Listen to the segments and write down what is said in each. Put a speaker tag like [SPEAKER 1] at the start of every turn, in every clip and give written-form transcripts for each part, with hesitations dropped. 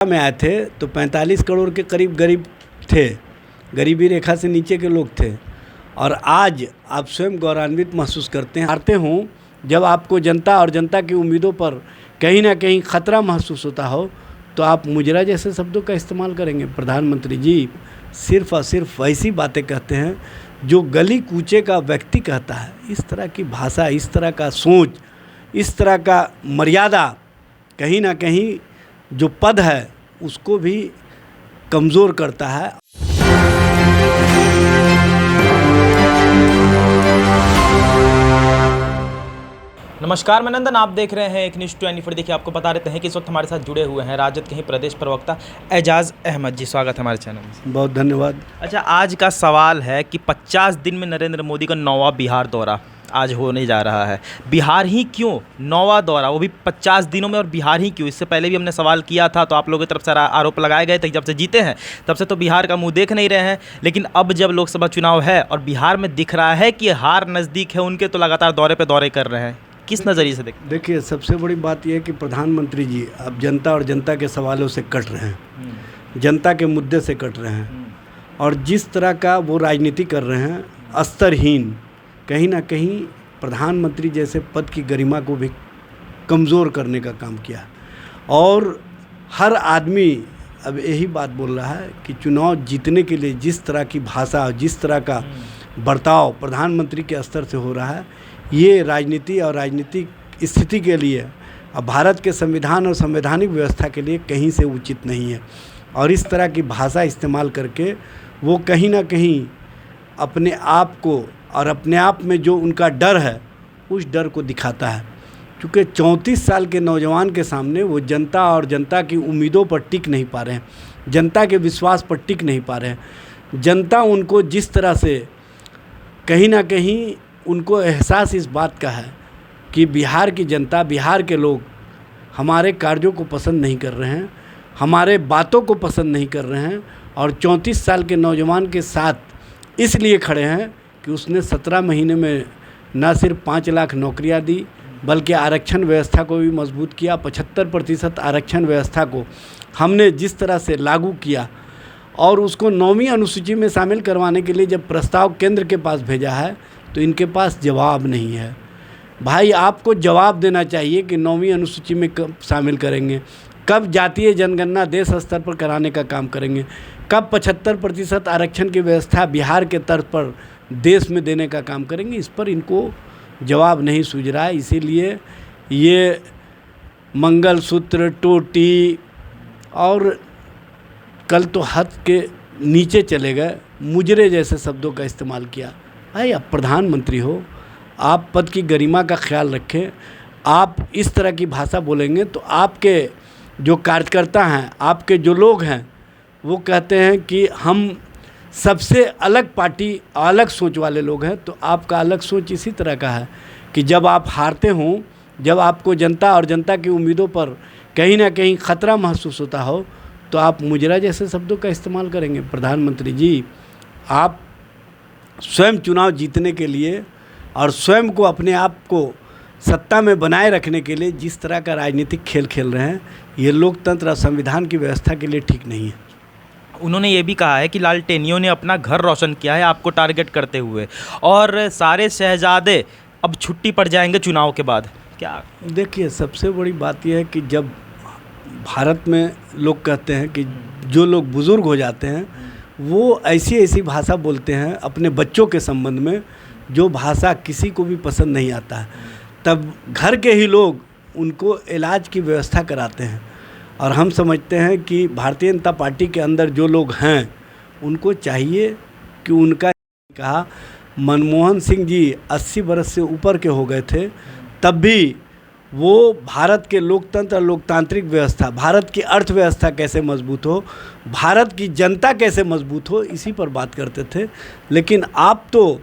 [SPEAKER 1] में आए थे तो 45 करोड़ के करीब गरीब थे, गरीबी रेखा से नीचे के लोग थे। और आज आप स्वयं गौरवान्वित महसूस करते हैं। हारते हों जब आपको जनता और जनता की उम्मीदों पर कहीं ना कहीं ख़तरा महसूस होता हो तो आप मुजरा जैसे शब्दों का इस्तेमाल करेंगे। प्रधानमंत्री जी सिर्फ़ और सिर्फ वैसी बातें कहते हैं जो गली कूचे का व्यक्ति कहता है। इस तरह की भाषा, इस तरह का सोच, इस तरह का मर्यादा कहीं ना कहीं जो पद है उसको भी कमज़ोर करता है।
[SPEAKER 2] नमस्कार, मैं नंदन, आप देख रहे हैं एक न्यूज़ 24। देखिए, आपको बता देते हैं कि इस वक्त हमारे साथ जुड़े हुए हैं राजद के ही प्रदेश प्रवक्ता एजाज अहमद जी। स्वागत है हमारे चैनल में।
[SPEAKER 1] बहुत धन्यवाद।
[SPEAKER 2] अच्छा, आज का सवाल है कि 50 दिन में नरेंद्र मोदी का 9वां बिहार दौरा आज होने जा रहा है। बिहार ही क्यों 9वां दौरा, वो भी 50 दिनों में, और बिहार ही क्यों? इससे पहले भी हमने सवाल किया था तो आप लोगों की तरफ से आरोप लगाए गए थे कि जब से जीते हैं तब से तो बिहार का मुंह देख नहीं रहे हैं। लेकिन अब जब लोकसभा चुनाव है और बिहार में दिख रहा है कि हार नज़दीक है उनके, तो लगातार दौरे पे दौरे कर रहे हैं। किस नज़रिए से देखते?
[SPEAKER 1] देखिए, सबसे बड़ी बात यह है कि प्रधानमंत्री जी अब जनता और जनता के सवालों से कट रहे हैं, जनता के मुद्दे से कट रहे हैं। और जिस तरह का वो राजनीति कर रहे हैं स्तरहीन, कहीं ना कहीं प्रधानमंत्री जैसे पद की गरिमा को भी कमज़ोर करने का काम किया। और हर आदमी अब यही बात बोल रहा है कि चुनाव जीतने के लिए जिस तरह की भाषा और जिस तरह का बर्ताव प्रधानमंत्री के स्तर से हो रहा है, ये राजनीति और राजनीतिक स्थिति के लिए, अब भारत के संविधान और संवैधानिक व्यवस्था के लिए कहीं से उचित नहीं है। और इस तरह की भाषा इस्तेमाल करके वो कहीं ना कहीं अपने आप को और अपने आप में जो उनका डर है उस डर को दिखाता है। क्योंकि 34 साल के नौजवान के सामने वो जनता और जनता की उम्मीदों पर टिक नहीं पा रहे हैं, जनता के विश्वास पर टिक नहीं पा रहे हैं। जनता उनको जिस तरह से कहीं ना कहीं उनको एहसास इस बात का है कि बिहार की जनता, बिहार के लोग हमारे कार्यों को पसंद नहीं कर रहे हैं, हमारे बातों को पसंद नहीं कर रहे हैं। और 34 साल के नौजवान के साथ इसलिए खड़े हैं कि उसने 17 महीने में न सिर्फ 5 लाख नौकरियां दी बल्कि आरक्षण व्यवस्था को भी मजबूत किया। 75% आरक्षण व्यवस्था को हमने जिस तरह से लागू किया और उसको 9वीं अनुसूची में शामिल करवाने के लिए जब प्रस्ताव केंद्र के पास भेजा है तो इनके पास जवाब नहीं है। भाई, आपको जवाब देना चाहिए कि 9वीं अनुसूची में कब शामिल करेंगे, कब जातीय जनगणना देश स्तर पर कराने का काम करेंगे, कब 75% आरक्षण की व्यवस्था बिहार के तर्ज पर देश में देने का काम करेंगे। इस पर इनको जवाब नहीं सूझ रहा है। इसीलिए ये मंगलसूत्र, टोटी और कल तो हद के नीचे चले गए, मुजरे जैसे शब्दों का इस्तेमाल किया। भाई, आप प्रधानमंत्री हो, आप पद की गरिमा का ख्याल रखें। आप इस तरह की भाषा बोलेंगे तो आपके जो कार्यकर्ता हैं, आपके जो लोग हैं, वो कहते हैं कि हम सबसे अलग पार्टी, अलग सोच वाले लोग हैं। तो आपका अलग सोच इसी तरह का है कि जब आप हारते हों, जब आपको जनता और जनता की उम्मीदों पर कहीं ना कहीं ख़तरा महसूस होता हो तो आप मुजरा जैसे शब्दों का इस्तेमाल करेंगे। प्रधानमंत्री जी, आप स्वयं चुनाव जीतने के लिए और स्वयं को, अपने आप को सत्ता में बनाए रखने के लिए जिस तरह का राजनीतिक खेल खेल रहे हैं, ये लोकतंत्र और संविधान की व्यवस्था के लिए ठीक नहीं है।
[SPEAKER 2] उन्होंने ये भी कहा है कि लालटेनियों ने अपना घर रोशन किया है आपको टारगेट करते हुए, और सारे शहजादे अब छुट्टी पड़ जाएंगे चुनाव के बाद। क्या?
[SPEAKER 1] देखिए, सबसे बड़ी बात यह है कि जब भारत में लोग कहते हैं कि जो लोग बुज़ुर्ग हो जाते हैं वो ऐसी ऐसी भाषा बोलते हैं अपने बच्चों के संबंध में जो भाषा किसी को भी पसंद नहीं आता है, तब घर के ही लोग उनको इलाज की व्यवस्था कराते हैं। और हम समझते हैं कि भारतीय जनता पार्टी के अंदर जो लोग हैं उनको चाहिए कि उनका, कहा मनमोहन सिंह जी 80 बरस से ऊपर के हो गए थे, तब भी वो भारत के लोकतंत्र और लोकतांत्रिक व्यवस्था, भारत की अर्थव्यवस्था कैसे मजबूत हो, भारत की जनता कैसे मजबूत हो, इसी पर बात करते थे। लेकिन आप तो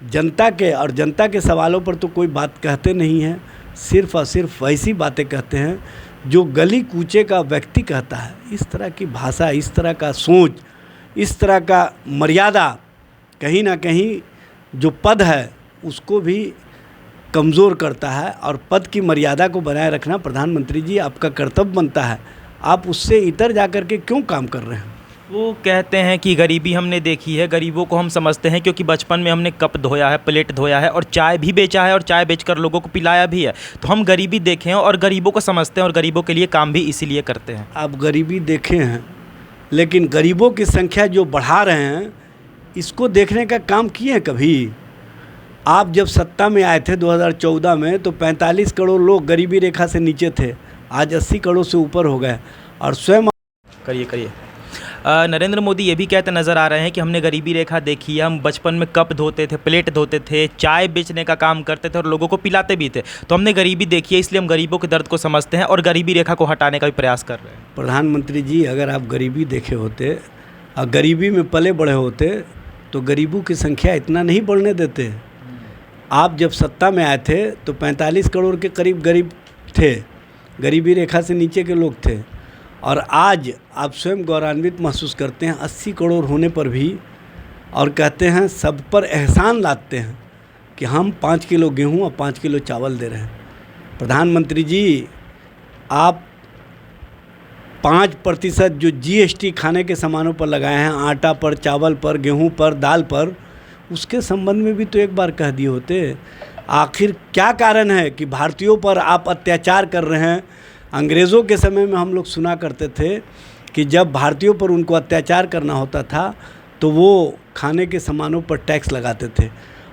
[SPEAKER 1] जनता के और जनता के सवालों पर तो कोई बात कहते नहीं हैं, सिर्फ़ और सिर्फ वैसी बातें कहते हैं जो गली कूचे का व्यक्ति कहता है। इस तरह की भाषा, इस तरह का सोच, इस तरह का मर्यादा कहीं ना कहीं जो पद है उसको भी कमज़ोर करता है। और पद की मर्यादा को बनाए रखना प्रधानमंत्री जी आपका कर्तव्य बनता है। आप उससे इतर जा कर के क्यों काम कर रहे हैं?
[SPEAKER 2] वो कहते हैं कि गरीबी हमने देखी है, गरीबों को हम समझते हैं क्योंकि बचपन में हमने कप धोया है, प्लेट धोया है और चाय भी बेचा है और चाय बेचकर लोगों को पिलाया भी है। तो हम गरीबी देखे हैं और गरीबों को समझते हैं और गरीबों के लिए काम भी इसीलिए करते हैं।
[SPEAKER 1] आप गरीबी देखे हैं, लेकिन गरीबों की संख्या जो बढ़ा रहे हैं इसको देखने का काम किए हैं कभी? आप जब सत्ता में आए थे 2014 में तो 45 करोड़ लोग गरीबी रेखा से नीचे थे, आज 80 करोड़ से ऊपर हो गए। और स्वयं
[SPEAKER 2] करिए नरेंद्र मोदी ये भी कहते नज़र आ रहे हैं कि हमने गरीबी रेखा देखी है, हम बचपन में कप धोते थे, प्लेट धोते थे, चाय बेचने का काम करते थे और लोगों को पिलाते भी थे। तो हमने गरीबी देखी है, इसलिए हम गरीबों के दर्द को समझते हैं और गरीबी रेखा को हटाने का भी प्रयास कर रहे हैं।
[SPEAKER 1] प्रधानमंत्री जी, अगर आप गरीबी देखे होते और गरीबी में पले बढ़े होते तो गरीबों की संख्या इतना नहीं बढ़ने देते। आप जब सत्ता में आए थे तो 45 करोड़ के करीब गरीब थे, गरीबी रेखा से नीचे के लोग थे, और आज आप स्वयं गौरवान्वित महसूस करते हैं 80 करोड़ होने पर भी, और कहते हैं सब पर एहसान लादते हैं कि हम 5 किलो गेहूं और 5 किलो चावल दे रहे हैं। प्रधानमंत्री जी, आप 5% जो GST खाने के सामानों पर लगाए हैं, आटा पर, चावल पर, गेहूं पर, दाल पर, उसके संबंध में भी तो एक बार कह दिए होते। आखिर क्या कारण है कि भारतीयों पर आप अत्याचार कर रहे हैं? अंग्रेज़ों के समय में हम लोग सुना करते थे कि जब भारतीयों पर उनको अत्याचार करना होता था तो वो खाने के सामानों पर टैक्स लगाते थे।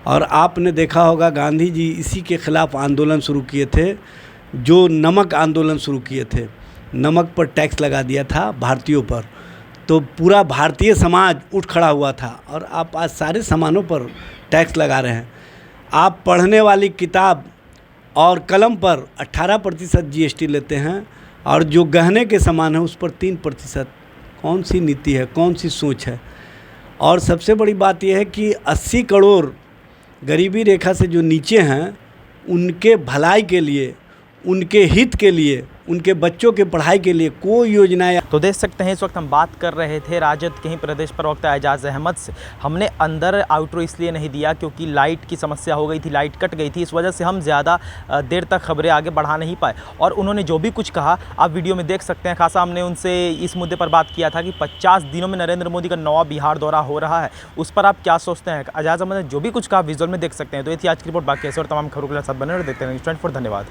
[SPEAKER 1] और आपने देखा होगा गांधी जी इसी के ख़िलाफ़ आंदोलन शुरू किए थे, जो नमक आंदोलन शुरू किए थे। नमक पर टैक्स लगा दिया था भारतीयों पर, तो पूरा भारतीय समाज उठ खड़ा हुआ था। और आप आज सारे सामानों पर टैक्स लगा रहे हैं। आप पढ़ने वाली किताब और कलम पर 18% GST लेते हैं, और जो गहने के सामान है उस पर 3%। कौन सी नीति है, कौन सी सोच है? और सबसे बड़ी बात यह है कि 80 करोड़ गरीबी रेखा से जो नीचे हैं उनके भलाई के लिए, उनके हित के लिए, उनके बच्चों के पढ़ाई के लिए कोई योजनाएं।
[SPEAKER 2] तो देख सकते हैं इस वक्त हम बात कर रहे थे राजद के ही प्रदेश प्रवक्ता एजाज अहमद से। हमने अंदर आउटरो इसलिए नहीं दिया क्योंकि लाइट की समस्या हो गई थी, लाइट कट गई थी, इस वजह से हम ज़्यादा देर तक खबरें आगे बढ़ा नहीं पाए। और उन्होंने जो भी कुछ कहा आप वीडियो में देख सकते हैं। खासा हमने उनसे इस मुद्दे पर बात किया था कि 50 दिनों में नरेंद्र मोदी का 9वां बिहार दौरा हो रहा है, उस पर आप क्या सोचते हैं? एजाज अहमद ने जो भी कुछ कहा विजुअल में देख सकते हैं। तो ये थी आज की रिपोर्ट। बाकी ऐसे और तमाम खबरों के साथ बने और देखते रहेंगे 24। धन्यवाद।